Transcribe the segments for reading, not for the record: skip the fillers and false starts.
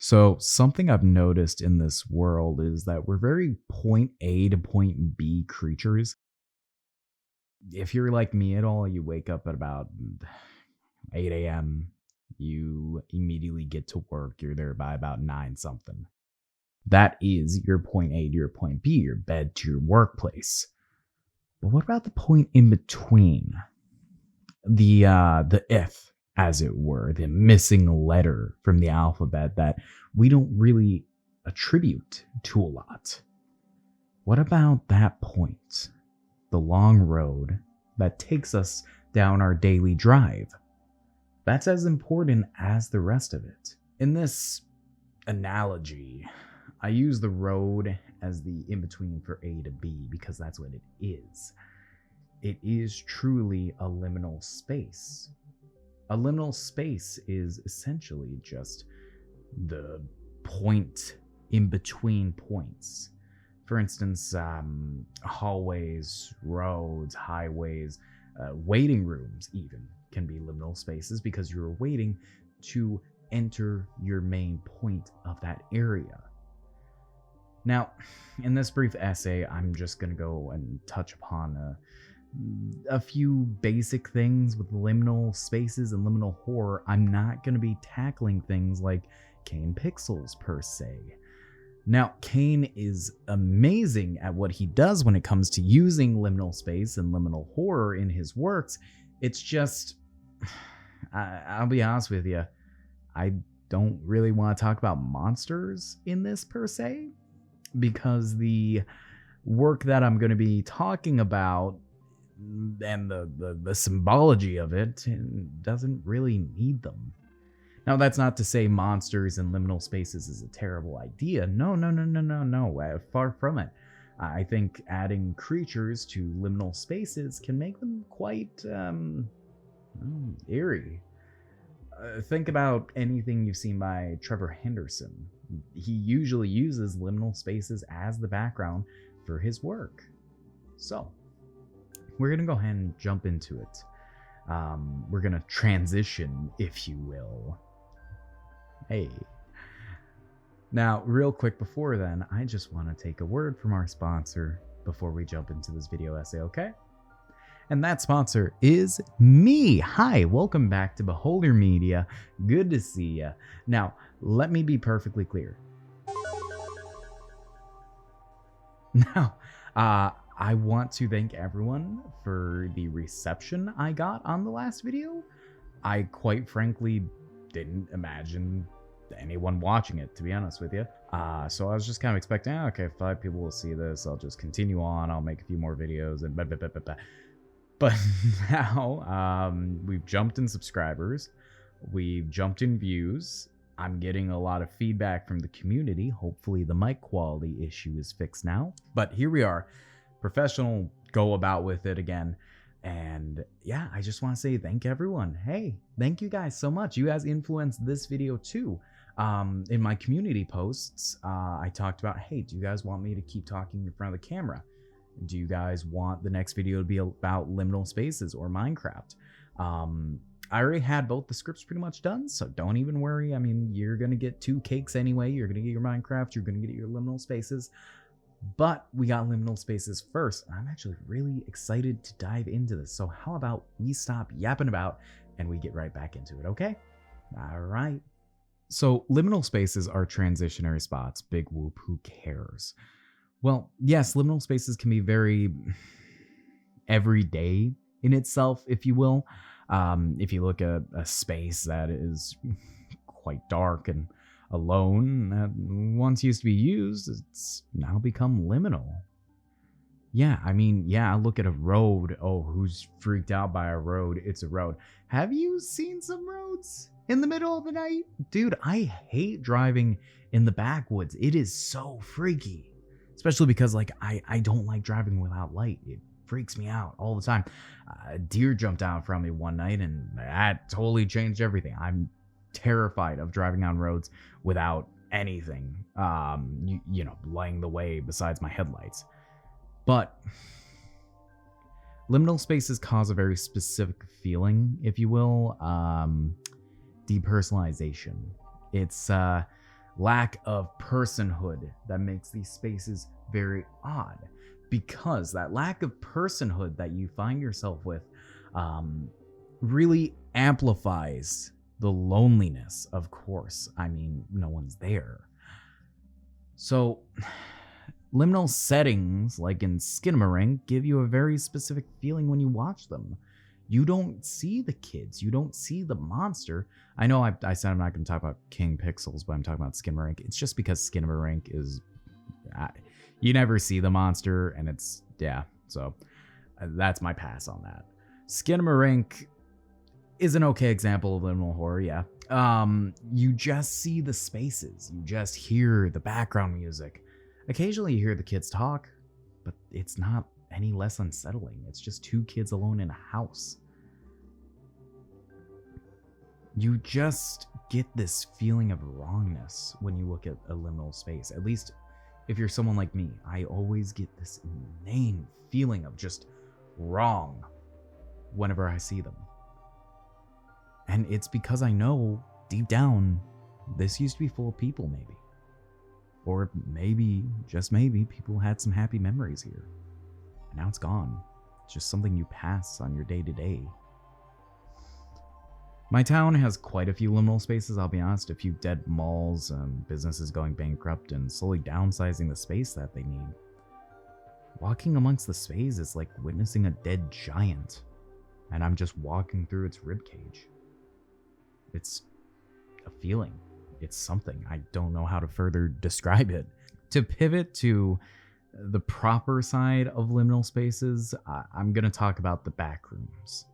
So, something I've noticed in this world is that we're very point A to point B creatures. If you're like me at all, you wake up at about 8 a.m., you immediately get to work, you're there by about 9 something. That is your point A to your point B, your bed to your workplace. But what about the point in between? The if, as it were, the missing letter from the alphabet that we don't really attribute to a lot. What about that point? The long road that takes us down our daily drive. That's as important as the rest of it. In this analogy, I use the road as the in-between for A to B because that's what it is. It is truly a liminal space. A liminal space is essentially just the point in between points. For instance, hallways, roads, highways, waiting rooms even can be liminal spaces because you're waiting to enter your main point of that area. Now, in this brief essay, I'm just going to go and touch upon a few basic things with liminal spaces and liminal horror. I'm not going to be tackling things like Kane pixels per se. Now, Kane is amazing at what he does when it comes to using liminal space and liminal horror in his works. It's just, I'll be honest with you, I don't really want to talk about monsters in this per se, because the work that I'm going to be talking about and the symbology of it doesn't really need them. Now, that's not to say monsters and liminal spaces is a terrible idea. No. Far from it. I think adding creatures to liminal spaces can make them quite eerie. Think about anything you've seen by Trevor Henderson. He usually uses liminal spaces as the background for his work. So, we're going to go ahead and jump into it. We're going to transition, if you will. Hey. Now, real quick before then, I just want to take a word from our sponsor before we jump into this video essay, okay? And that sponsor is me. Hi, welcome back to Beholder Media. Good to see ya. Now, let me be perfectly clear. Now, I want to thank everyone for the reception I got on the last video. I quite frankly didn't imagine anyone watching it, to be honest with you. So I was just kind of expecting, okay, 5 people will see this. I'll just continue on. I'll make a few more videos and blah, blah, blah, blah, blah. But now we've jumped in subscribers. We've jumped in views. I'm getting a lot of feedback from the community. Hopefully the mic quality issue is fixed now. But here we are. Professional go about with it again. And yeah, I just want to say thank everyone. Hey, thank you guys so much. You guys influenced this video too. In my community posts, I talked about, hey, do you guys want me to keep talking in front of the camera? Do you guys want the next video to be about liminal spaces or Minecraft? I already had both the scripts pretty much done, so don't even worry. I mean, you're going to get 2 cakes anyway. You're going to get your Minecraft. You're going to get your liminal spaces. But we got liminal spaces first. I'm actually really excited to dive into this. So how about we stop yapping about and we get right back into it, okay? All right. So liminal spaces are transitionary spots. Big whoop, who cares? Well, yes, liminal spaces can be very everyday in itself, if you will. If you look at a space that is quite dark and alone, that once used to be used, it's now become liminal. Yeah, I mean, yeah, look at a road. Oh, who's freaked out by a road? It's a road. Have you seen some roads in the middle of the night? Dude, I hate driving in the backwoods. It is so freaky. Especially because, like, I don't like driving without light. It freaks me out all the time. A deer jumped out from me one night, and that totally changed everything. I'm terrified of driving on roads without anything, you know, laying the way besides my headlights. But liminal spaces cause a very specific feeling, if you will, depersonalization. It's lack of personhood that makes these spaces very odd, because that lack of personhood that you find yourself with really amplifies the loneliness, of course. I mean, no one's there. So, liminal settings, like in Skinamarink, give you a very specific feeling when you watch them. You don't see the kids. You don't see the monster. I know I said I'm not going to talk about King Pixels, but I'm talking about Skinamarink. It's just because Skinamarink is... you never see the monster, and it's... yeah, so that's my pass on that. Skinamarink is an okay example of liminal horror, yeah. You just see the spaces. You just hear the background music. Occasionally you hear the kids talk, but it's not any less unsettling. It's just two kids alone in a house. You just get this feeling of wrongness when you look at a liminal space. At least if you're someone like me, I always get this inane feeling of just wrong whenever I see them. And it's because I know deep down, this used to be full of people, maybe. Or maybe, just maybe, people had some happy memories here. And now it's gone. It's just something you pass on your day-to-day. My town has quite a few liminal spaces, I'll be honest. A few dead malls, businesses going bankrupt, and slowly downsizing the space that they need. Walking amongst the space is like witnessing a dead giant. And I'm just walking through its ribcage. It's a feeling. It's something. I don't know how to further describe it. To pivot to the proper side of liminal spaces, I'm going to talk about the Backrooms.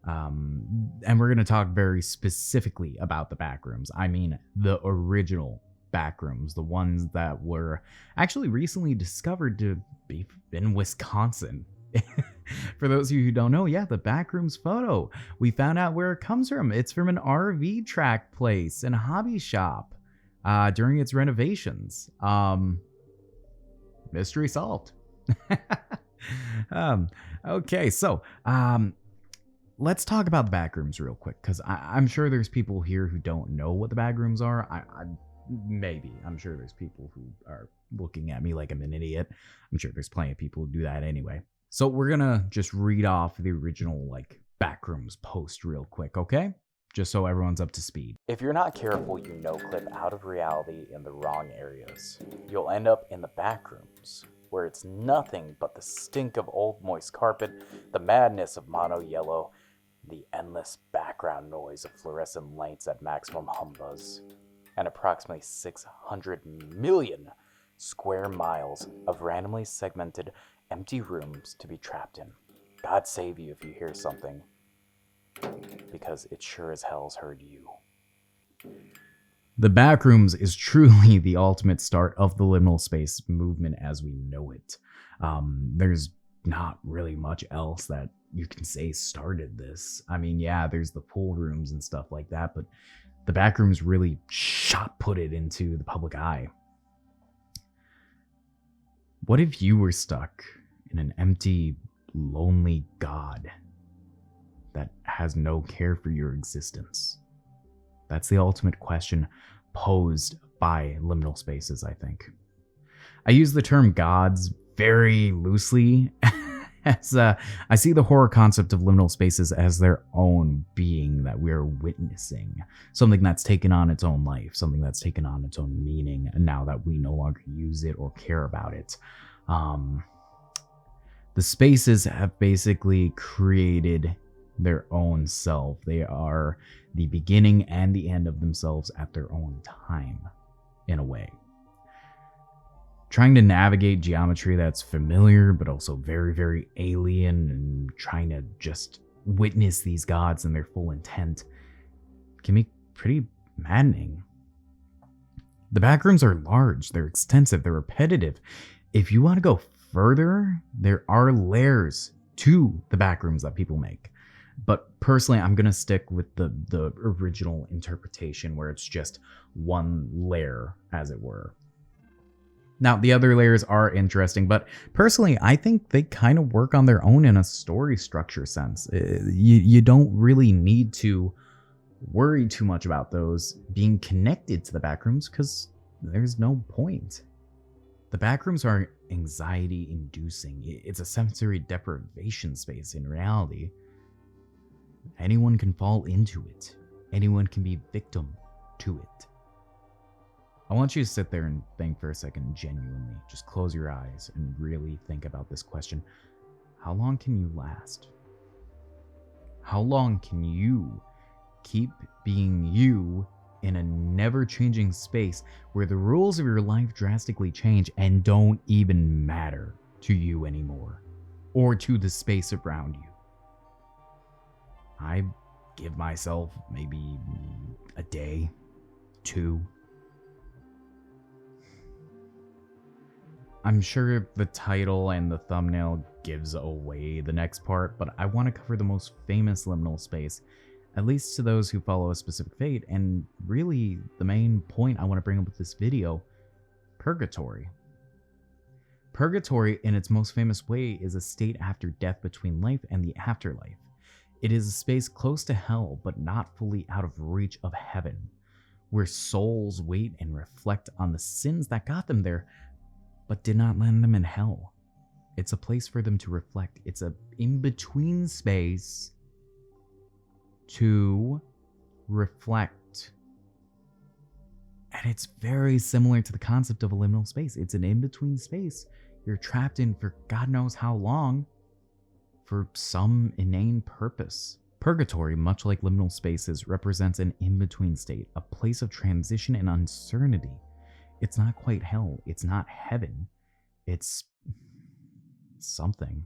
And we're going to talk very specifically about the Backrooms. I mean, the original Backrooms, the ones that were actually recently discovered to be in Wisconsin. For those of you who don't know, yeah, the Backrooms photo. We found out where it comes from. It's from an RV track place and a hobby shop during its renovations. Mystery solved. Okay, so let's talk about the Backrooms real quick, because I'm sure there's people here who don't know what the Backrooms are. I'm sure there's people who are looking at me like I'm an idiot. I'm sure there's plenty of people who do that anyway. So we're gonna just read off the original Backrooms post real quick, okay? Just so everyone's up to speed. If you're not careful, you no-clip out of reality in the wrong areas. You'll end up in the Backrooms, where it's nothing but the stink of old moist carpet, the madness of mono yellow, the endless background noise of fluorescent lights at maximum humbuzz, and approximately 600 million square miles of randomly segmented empty rooms to be trapped in. God save you if you hear something, because it sure as hell's heard you. The Backrooms is truly the ultimate start of the liminal space movement as we know it. There's not really much else that you can say started this. I mean, yeah, there's the pool rooms and stuff like that, but the Backrooms really shot put it into the public eye. What if you were stuck in an empty, lonely god that has no care for your existence? That's the ultimate question posed by liminal spaces, I think. I use the term gods very loosely, as I see the horror concept of liminal spaces as their own being that we're witnessing. Something that's taken on its own life, something that's taken on its own meaning, and now that we no longer use it or care about it. The spaces have basically created their own self. They are the beginning and the end of themselves at their own time, in a way. Trying to navigate geometry that's familiar, but also very, very alien, and trying to just witness these gods in their full intent can be pretty maddening. The Backrooms are large, they're extensive, they're repetitive. If you want to go further, there are layers to the Backrooms that people make. But personally, I'm going to stick with the original interpretation where it's just one layer, as it were. Now, the other layers are interesting, but personally, I think they kind of work on their own in a story structure sense. You don't really need to worry too much about those being connected to the Backrooms, because there's no point. The backrooms are anxiety inducing. It's a sensory deprivation space in reality. Anyone can fall into it. Anyone can be victim to it. I want you to sit there and think for a second genuinely. Just close your eyes and really think about this question. How long can you last? How long can you keep being you in a never-changing space where the rules of your life drastically change and don't even matter to you anymore or to the space around you? I give myself maybe a day, 2. I'm sure the title and the thumbnail gives away the next part, but I want to cover the most famous liminal space, at least to those who follow a specific fate, and really the main point I want to bring up with this video, Purgatory. Purgatory, in its most famous way, is a state after death between life and the afterlife. It is a space close to hell, but not fully out of reach of heaven, where souls wait and reflect on the sins that got them there, but did not land them in hell. It's a place for them to reflect. It's a in-between space to reflect. And it's very similar to the concept of a liminal space. It's an in-between space you're trapped in for God knows how long, for some inane purpose. Purgatory, much like liminal spaces, represents an in-between state, a place of transition and uncertainty. It's not quite hell. It's not heaven. It's something.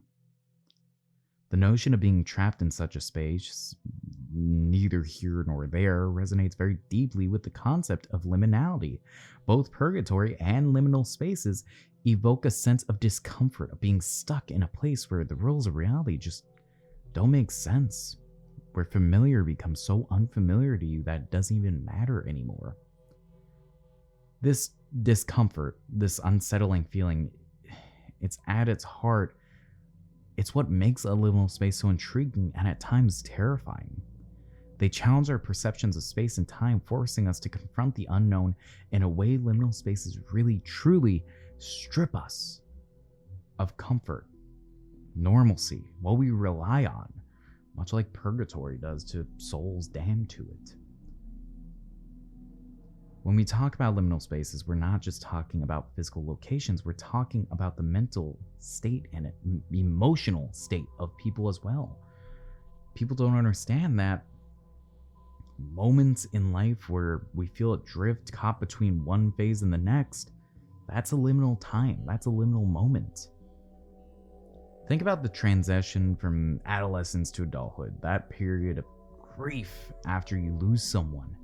The notion of being trapped in such a space, neither here nor there, resonates very deeply with the concept of liminality. Both purgatory and liminal spaces evoke a sense of discomfort, of being stuck in a place where the rules of reality just don't make sense, where familiar becomes so unfamiliar to you that it doesn't even matter anymore. This discomfort, this unsettling feeling, it's at its heart. It's what makes a liminal space so intriguing and at times terrifying. They challenge our perceptions of space and time, forcing us to confront the unknown in a way liminal spaces really, truly strip us of comfort, normalcy, what we rely on, much like purgatory does to souls damned to it. When we talk about liminal spaces, we're not just talking about physical locations, we're talking about the mental state and emotional state of people as well. People don't understand that moments in life where we feel adrift, caught between one phase and the next, that's a liminal time, that's a liminal moment. Think about the transition from adolescence to adulthood, that period of grief after you lose someone.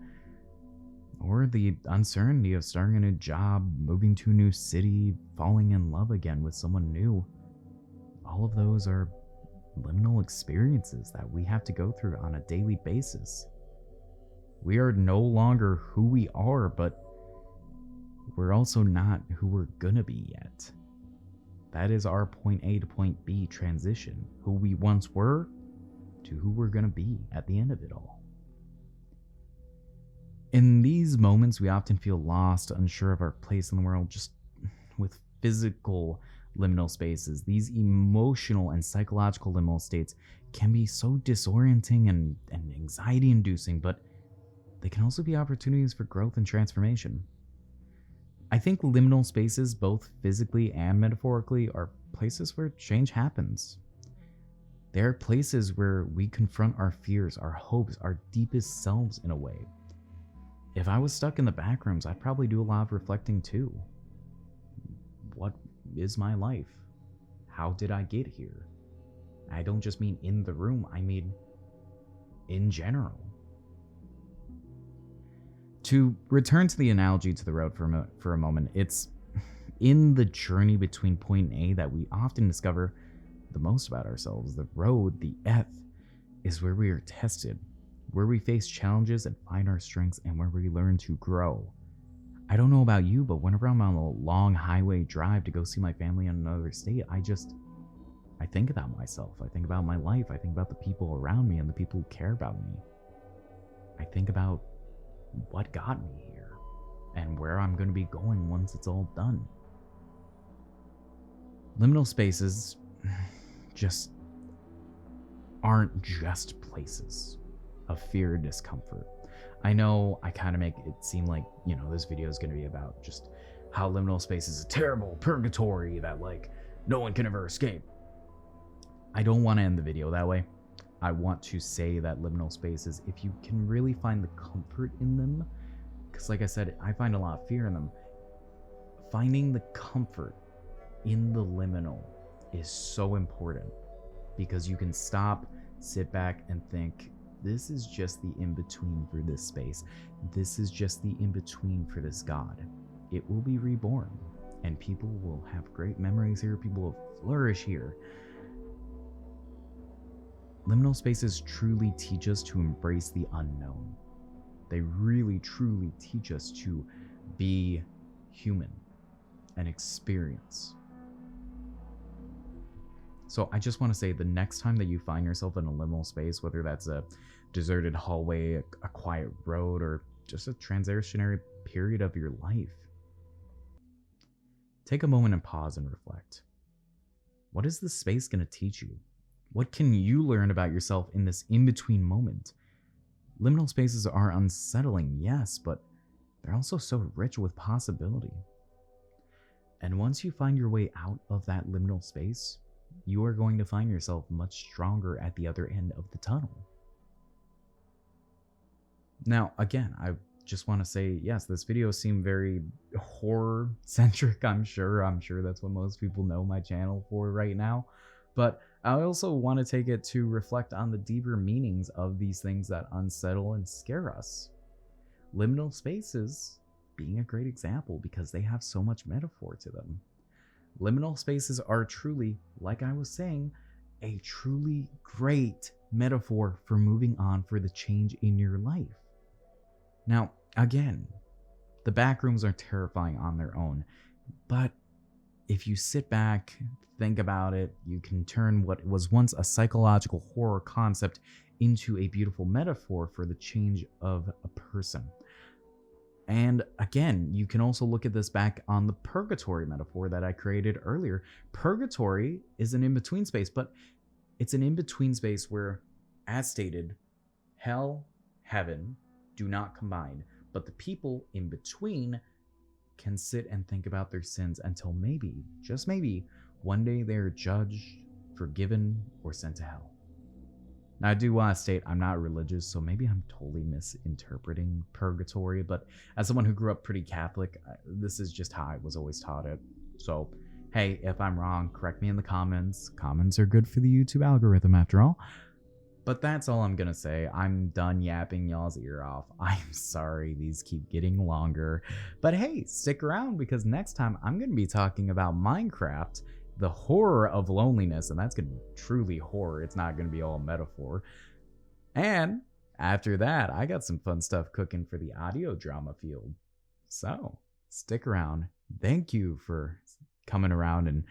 Or the uncertainty of starting a new job, moving to a new city, falling in love again with someone new. All of those are liminal experiences that we have to go through on a daily basis. We are no longer who we are, but we're also not who we're gonna be yet. That is our point A to point B transition. Who we once were to who we're gonna be at the end of it all. In these moments, we often feel lost, unsure of our place in the world. Just with physical liminal spaces, these emotional and psychological liminal states can be so disorienting and anxiety-inducing, but they can also be opportunities for growth and transformation. I think liminal spaces, both physically and metaphorically, are places where change happens. They are places where we confront our fears, our hopes, our deepest selves in a way. If I was stuck in the backrooms, I'd probably do a lot of reflecting too. What is my life? How did I get here? I don't just mean in the room, I mean in general. To return to the analogy to the road for a moment, it's in the journey between point A that we often discover the most about ourselves. The road, the F, is where we are tested, where we face challenges and find our strengths, and where we learn to grow. I don't know about you, but whenever I'm on a long highway drive to go see my family in another state, I think about myself. I think about my life. I think about the people around me and the people who care about me. I think about what got me here and where I'm going to be going once it's all done. Liminal spaces just aren't just places of fear and discomfort. I know I kind of make it seem like, this video is going to be about just how liminal space is a terrible purgatory that, like, no one can ever escape. I don't want to end the video that way. I want to say that liminal spaces, if you can really find the comfort in them, because like I said, I find a lot of fear in them, finding the comfort in the liminal is so important, because you can stop, sit back, and think, this is just the in-between for this space. This is just the in-between for this god. It will be reborn, and people will have great memories here. People will flourish here. Liminal spaces truly teach us to embrace the unknown. They really, truly teach us to be human and experience. So I just want to say, the next time that you find yourself in a liminal space, whether that's a deserted hallway, a quiet road, or just a transitionary period of your life, take a moment and pause and reflect. What is this space going to teach you? What can you learn about yourself in this in-between moment? Liminal spaces are unsettling, yes, but they're also so rich with possibility. And once you find your way out of that liminal space, you are going to find yourself much stronger at the other end of the tunnel. Now, again, I just want to say, yes, this video seemed very horror-centric, I'm sure. I'm sure that's what most people know my channel for right now. But I also want to take it to reflect on the deeper meanings of these things that unsettle and scare us. Liminal spaces being a great example, because they have so much metaphor to them. Liminal spaces are truly, like I was saying, a truly great metaphor for moving on, for the change in your life. Now, again, the backrooms are terrifying on their own, but if you sit back, think about it, you can turn what was once a psychological horror concept into a beautiful metaphor for the change of a person. And again, you can also look at this back on the purgatory metaphor that I created earlier. Purgatory is an in-between space, but it's an in-between space where, as stated, hell, heaven do not combine, but the people in between can sit and think about their sins until maybe, just maybe, one day they are judged, forgiven, or sent to hell. Now, I do want to state I'm not religious, so maybe I'm totally misinterpreting purgatory, but as someone who grew up pretty Catholic, this is just how I was always taught it. So, hey, if I'm wrong, correct me in the comments. Comments are good for the YouTube algorithm, after all. But that's all I'm gonna say. I'm done yapping y'all's ear off. I'm sorry these keep getting longer. But hey, stick around, because next time I'm gonna be talking about Minecraft, the horror of loneliness, and that's gonna be truly horror. It's not gonna be all metaphor. And after that, I got some fun stuff cooking for the audio drama field. So stick around. Thank you for coming around and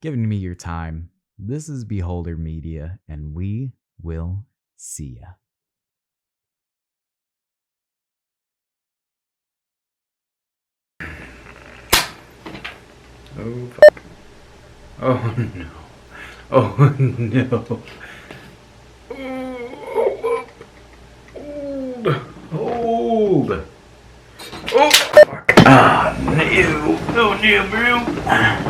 giving me your time. This is Beholder Media, and we will see ya. Oh, fuck. Oh, no. Oh, no. Hold. Oh, fuck. Ah, no. Oh, no, bro.